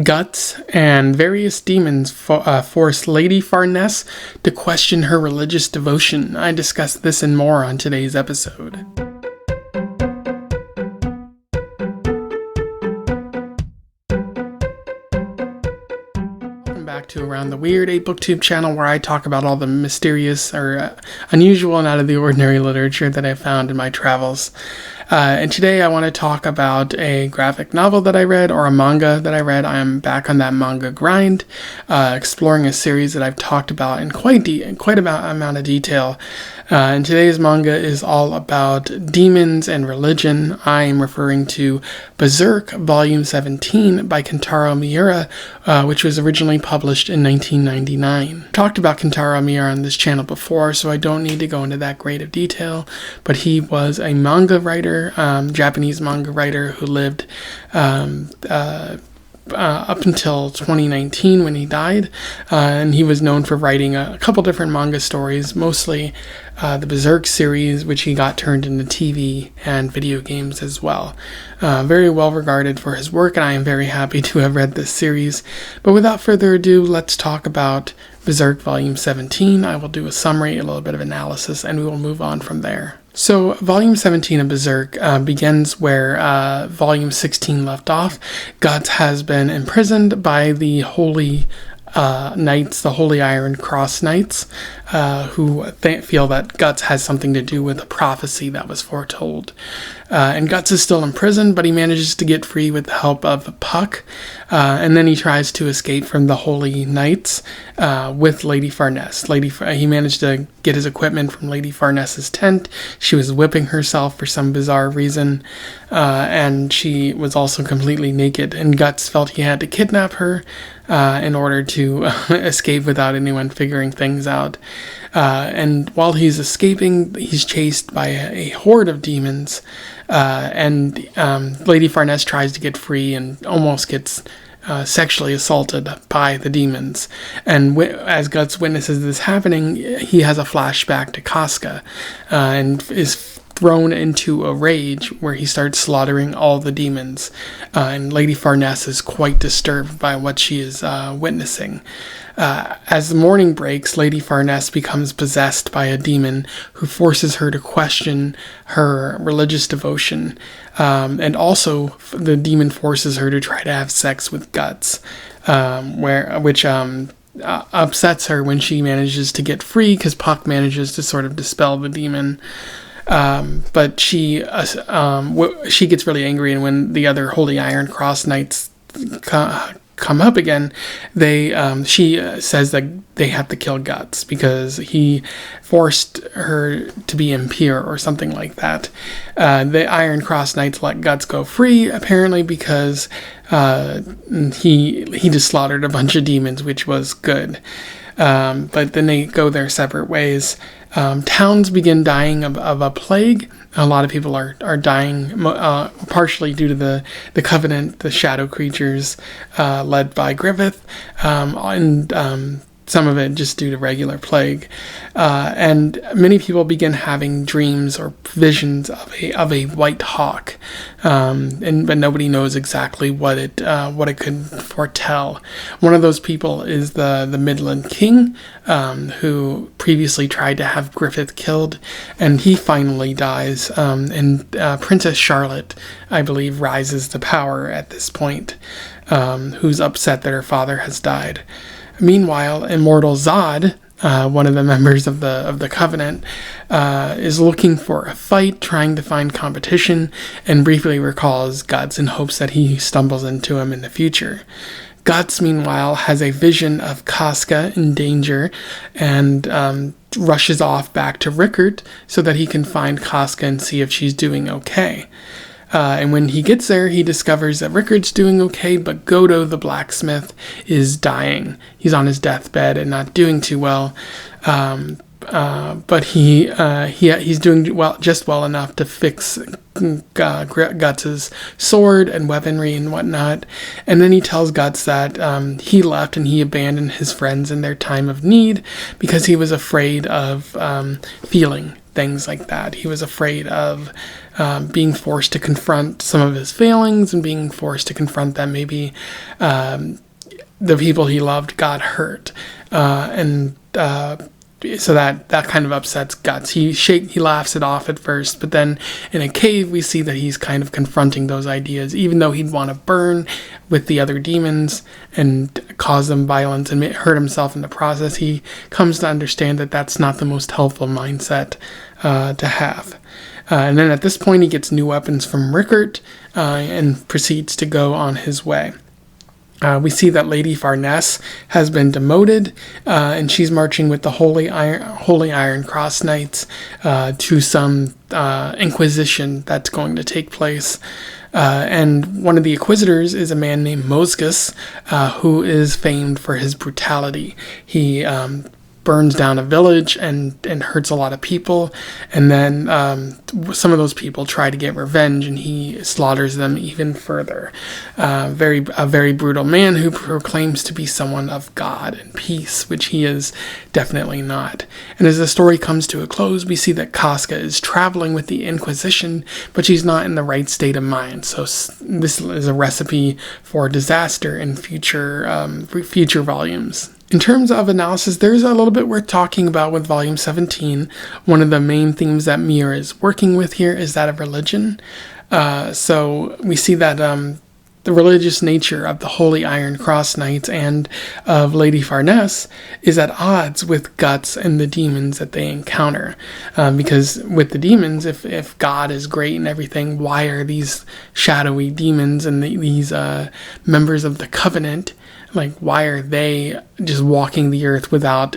Guts and various demons force Lady Farnese to question her religious devotion. I discuss this and more on today's episode. Welcome back to Around the Weird, a booktube channel where I talk about all the mysterious or unusual and out of the ordinary literature that I found in my travels. And today I want to talk about a graphic novel that I read, or a manga that I read. I am back on that manga grind, exploring a series that I've talked about in quite amount of detail. And today's manga is all about demons and religion. I am referring to Berserk, Volume 17 by Kentaro Miura, which was originally published in 1999. Talked about Kentaro Miura on this channel before, so I don't need to go into that great of detail, but he was a manga writer, Japanese manga writer who lived up until 2019 when he died, and he was known for writing a couple different manga stories, mostly the Berserk series, which he got turned into TV and video games as well. Very well regarded for his work, and I am very happy to have read this series. But without further ado, let's talk about Berserk Volume 17. I will do a summary, a little bit of analysis, and we will move on from there. So, Volume 17 of Berserk begins where Volume 16 left off. Guts has been imprisoned by the Holy Knights, the Holy Iron Cross Knights, who feel that Guts has something to do with a prophecy that was foretold. And Guts is still in prison, but he manages to get free with the help of Puck, and then he tries to escape from the Holy Knights with Lady Farnese. He managed to get his equipment from Lady Farnese's tent. She was whipping herself for some bizarre reason, and she was also completely naked, and Guts felt he had to kidnap her in order to escape without anyone figuring things out. And while he's escaping, he's chased by a horde of demons, and Lady Farnese tries to get free and almost gets sexually assaulted by the demons. And as Guts witnesses this happening, he has a flashback to Casca, and is thrown into a rage where he starts slaughtering all the demons. And Lady Farnese is quite disturbed by what she is witnessing. As the morning breaks, Lady Farnese becomes possessed by a demon who forces her to question her religious devotion. And also, the demon forces her to try to have sex with Guts, which upsets her when she manages to get free, because Puck manages to sort of dispel the demon. But she gets really angry, and when the other Holy Iron Cross Knights come up again, she says that they have to kill Guts because he forced her to be impure or something like that. The Iron Cross Knights let Guts go free, apparently because he just slaughtered a bunch of demons, which was good. But then they go their separate ways. Towns begin dying of a plague. A lot of people are dying, partially due to the Covenant, the shadow creatures led by Griffith, and some of it just due to regular plague. And many people begin having dreams or visions of a white hawk, but nobody knows exactly what it could foretell. One of those people is the Midland King, who previously tried to have Griffith killed, and he finally dies. And Princess Charlotte, I believe, rises to power at this point, who's upset that her father has died. Meanwhile, Immortal Zod, one of the members of the Covenant, is looking for a fight, trying to find competition, and briefly recalls Guts in hopes that he stumbles into him in the future. Guts, meanwhile, has a vision of Casca in danger, and rushes off back to Rickert so that he can find Casca and see if she's doing okay. And when he gets there, he discovers that Rickert's doing okay, but Godo the blacksmith is dying. He's on his deathbed and not doing too well. But he's doing just well enough to fix Guts' sword and weaponry and whatnot. And then he tells Guts that he left and he abandoned his friends in their time of need because he was afraid of feeling things like that. He was afraid of being forced to confront some of his failings and being forced to confront that maybe the people he loved got hurt. So that kind of upsets Guts. He laughs it off at first, but then in a cave we see that he's kind of confronting those ideas. Even though he'd want to burn with the other demons and cause them violence and hurt himself in the process, he comes to understand that that's not the most helpful mindset to have. And then at this point he gets new weapons from Rickert and proceeds to go on his way. We see that Lady Farnese has been demoted, and she's marching with the Holy Iron Cross Knights to some inquisition that's going to take place. And one of the inquisitors is a man named Mosgus, who is famed for his brutality. He burns down a village and hurts a lot of people, and then some of those people try to get revenge, and he slaughters them even further. A very brutal man who proclaims to be someone of God and peace, which he is definitely not. And as the story comes to a close, we see that Casca is traveling with the Inquisition, but she's not in the right state of mind. So this is a recipe for disaster in future volumes. In terms of analysis, there's a little bit worth talking about with Volume 17. One of the main themes that Miura is working with here is that of religion. So we see that the religious nature of the Holy Iron Cross Knights and of Lady Farnese is at odds with Guts and the demons that they encounter. Because with the demons, if God is great and everything, why are these shadowy demons and these members of the Covenant, like, why are they just walking the earth without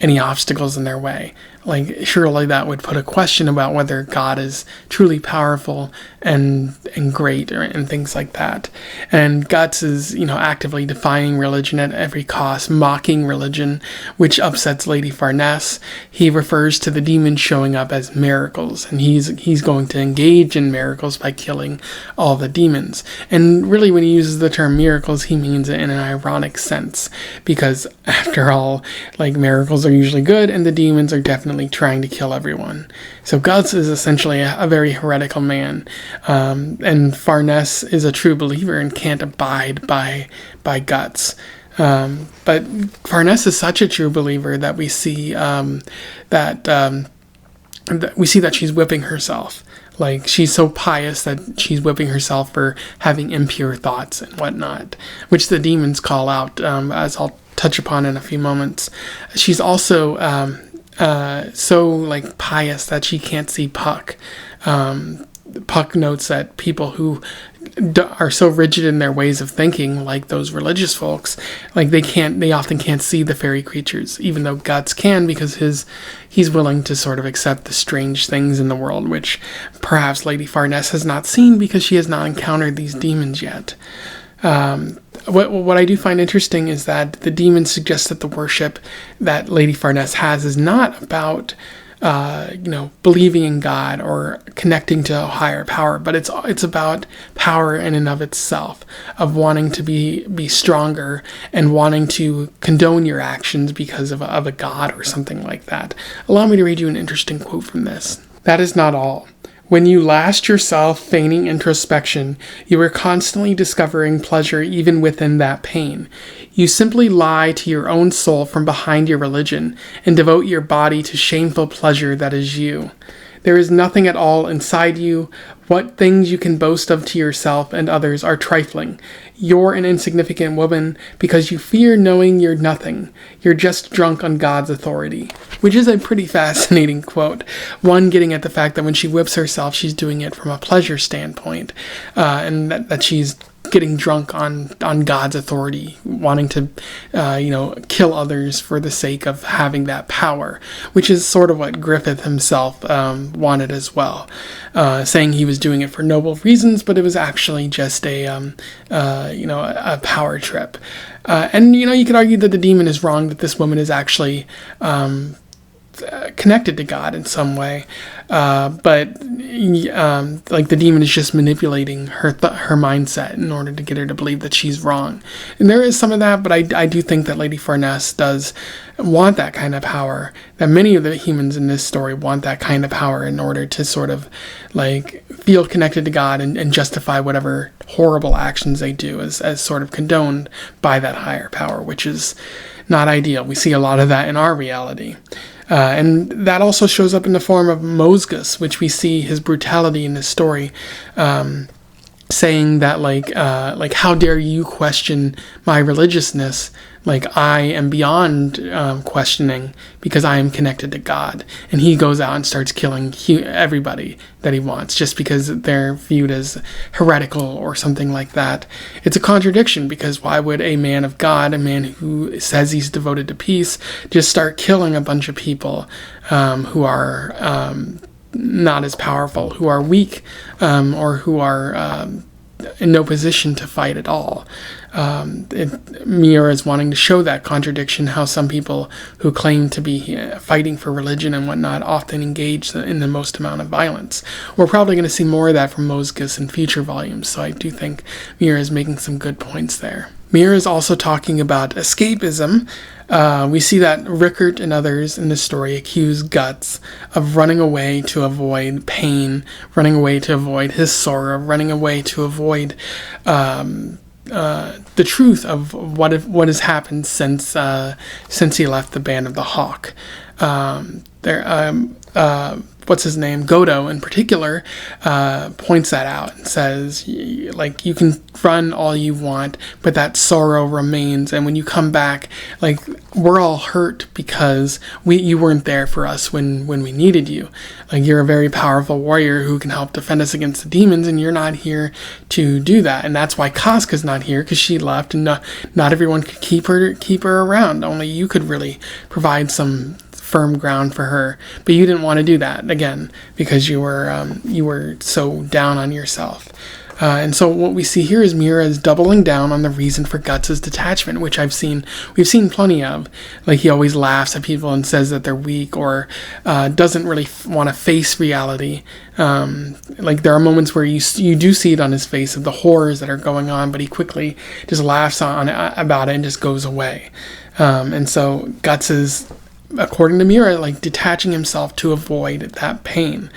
any obstacles in their way? Like, surely that would put a question about whether God is truly powerful and great and things like that. And Guts is, actively defying religion at every cost, mocking religion, which upsets Lady Farnese. He refers to the demons showing up as miracles, and he's going to engage in miracles by killing all the demons. And really, when he uses the term miracles, he means it in an ironic sense, because after all, like, miracles are usually good, and the demons are definitely trying to kill everyone. So Guts is essentially a very heretical man, and Farnese is a true believer and can't abide by Guts. But Farnese is such a true believer that we see that she's whipping herself. Like, she's so pious that she's whipping herself for having impure thoughts and whatnot, which the demons call out, as I'll touch upon in a few moments. She's also so pious that she can't see Puck. Puck notes that people who are so rigid in their ways of thinking, like those religious folks, they often can't see the fairy creatures, even though Guts can, because he's willing to sort of accept the strange things in the world, which perhaps Lady Farnese has not seen because she has not encountered these demons yet. What I do find interesting is that the demons suggest that the worship that Lady Farnese has is not about believing in God or connecting to a higher power, but it's about power in and of itself, of wanting to be stronger and wanting to condone your actions because of a god or something like that. Allow me to read you an interesting quote from this. "That is not all. When you last yourself feigning introspection, you are constantly discovering pleasure even within that pain. You simply lie to your own soul from behind your religion and devote your body to shameful pleasure that is you. There is nothing at all inside you. What things you can boast of to yourself and others are trifling. You're an insignificant woman because you fear knowing you're nothing. You're just drunk on God's authority." Which is a pretty fascinating quote. One, getting at the fact that when she whips herself, she's doing it from a pleasure standpoint, and that she's getting drunk on God's authority, wanting to, kill others for the sake of having that power, which is sort of what Griffith himself wanted as well, saying he was doing it for noble reasons, but it was actually just a power trip. And you could argue that the demon is wrong, that this woman is actually connected to God in some way, but like the demon is just manipulating her mindset in order to get her to believe that she's wrong. And there is some of that, but I do think that Lady Farnese does want that kind of power, that many of the humans in this story want that kind of power in order to sort of like feel connected to God and justify whatever horrible actions they do as sort of condoned by that higher power, which is not ideal. We see a lot of that in our reality. And that also shows up in the form of Mosgus, which we see his brutality in this story, saying that like how dare you question my religiousness? Like, I am beyond questioning because I am connected to God. And he goes out and starts killing everybody that he wants just because they're viewed as heretical or something like that. It's a contradiction, because why would a man of God, a man who says he's devoted to peace, just start killing a bunch of people who are not as powerful, who are weak, or who are in no position to fight at all? Miura is wanting to show that contradiction, how some people who claim to be fighting for religion and whatnot often engage in the most amount of violence. We're probably going to see more of that from Mosgus in future volumes, so I do think Miura is making some good points there. Miura is also talking about escapism. We see that Rickert and others in this story accuse Guts of running away to avoid pain, running away to avoid his sorrow, running away to avoid the truth of what has happened since he left the Band of the Hawk. What's his name? Godo, in particular, points that out and says, like, you can run all you want, but that sorrow remains. And when you come back, like, we're all hurt because you weren't there for us when we needed you. Like, you're a very powerful warrior who can help defend us against the demons, and you're not here to do that. And that's why Casca's not here, because she left, and not everyone could keep her around. Only you could really provide some firm ground for her, but you didn't want to do that, again, because you were so down on yourself. And so what we see here is Miura is doubling down on the reason for Guts' detachment, which we've seen plenty of. Like, he always laughs at people and says that they're weak, or doesn't really want to face reality. Like, there are moments where you do see it on his face of the horrors that are going on, but he quickly just laughs about it and just goes away. And so Guts is, according to Miura, like, detaching himself to avoid that pain.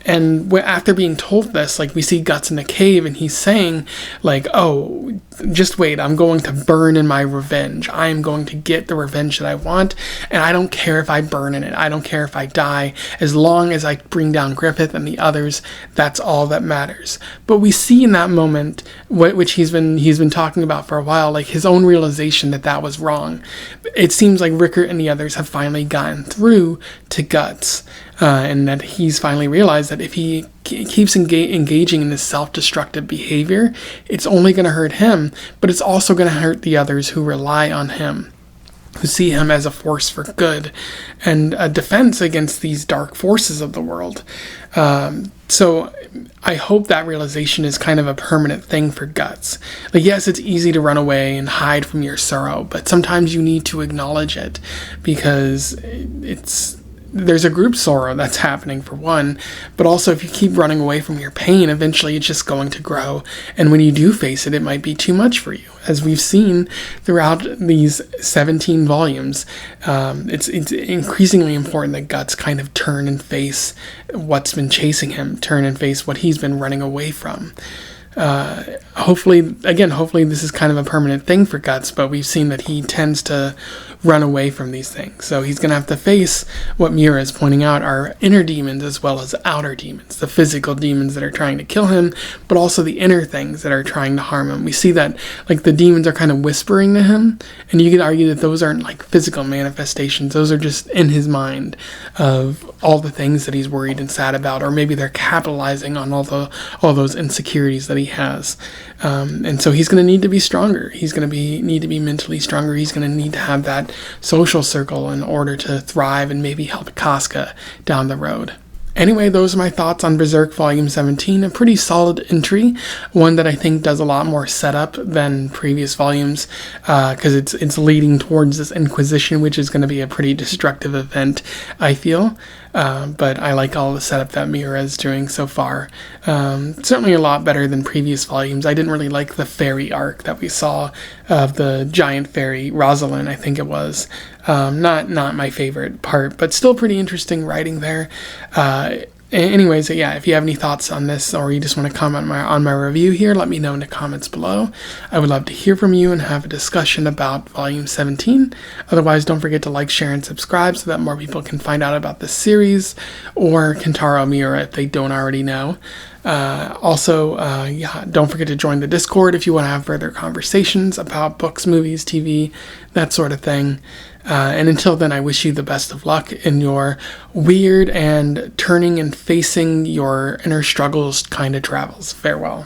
And after being told this, like, we see Guts in the cave, and he's saying, like, oh, just wait, I'm going to burn in my revenge. I am going to get the revenge that I want, and I don't care if I burn in it. I don't care if I die. As long as I bring down Griffith and the others, that's all that matters. But we see in that moment, which he's been talking about for a while, like, his own realization that was wrong. It seems like Rickert and the others have finally gotten through to Guts, and that he's finally realized that if he keeps engaging in this self-destructive behavior, it's only going to hurt him, but it's also going to hurt the others who rely on him, who see him as a force for good and a defense against these dark forces of the world. So I hope that realization is kind of a permanent thing for Guts. Like, yes, it's easy to run away and hide from your sorrow, but sometimes you need to acknowledge it, because there's a group sorrow that's happening, for one, but also if you keep running away from your pain, eventually it's just going to grow, and when you do face it, it might be too much for you. As we've seen throughout these 17 volumes, it's increasingly important that Guts kind of turn and face what's been chasing him, turn and face what he's been running away from. Hopefully this is kind of a permanent thing for Guts, but we've seen that he tends to run away from these things. So he's going to have to face what Miura is pointing out are inner demons as well as outer demons, the physical demons that are trying to kill him, but also the inner things that are trying to harm him. We see that, like, the demons are kind of whispering to him, and you could argue that those aren't like physical manifestations. Those are just in his mind of all the things that he's worried and sad about, or maybe they're capitalizing on all those insecurities that he has. And so he's going to need to be stronger. He's going to need to be mentally stronger. He's going to need to have that social circle in order to thrive and maybe help Casca down the road. Anyway, those are my thoughts on Berserk Volume 17. A pretty solid entry, one that I think does a lot more setup than previous volumes, because it's leading towards this Inquisition, which is going to be a pretty destructive event, I feel. But I like all the setup that Miura is doing so far. Certainly a lot better than previous volumes. I didn't really like the fairy arc that we saw of the giant fairy, Rosalind, I think it was. Not my favorite part, but still pretty interesting writing there. Anyways, yeah, if you have any thoughts on this or you just want to comment on my review here, let me know in the comments below. I would love to hear from you and have a discussion about Volume 17. Otherwise, don't forget to like, share, and subscribe so that more people can find out about this series or Kentaro Miura if they don't already know. Yeah, don't forget to join the Discord if you want to have further conversations about books, movies, TV, that sort of thing. And until then, I wish you the best of luck in your weird and turning and facing your inner struggles kind of travels. Farewell.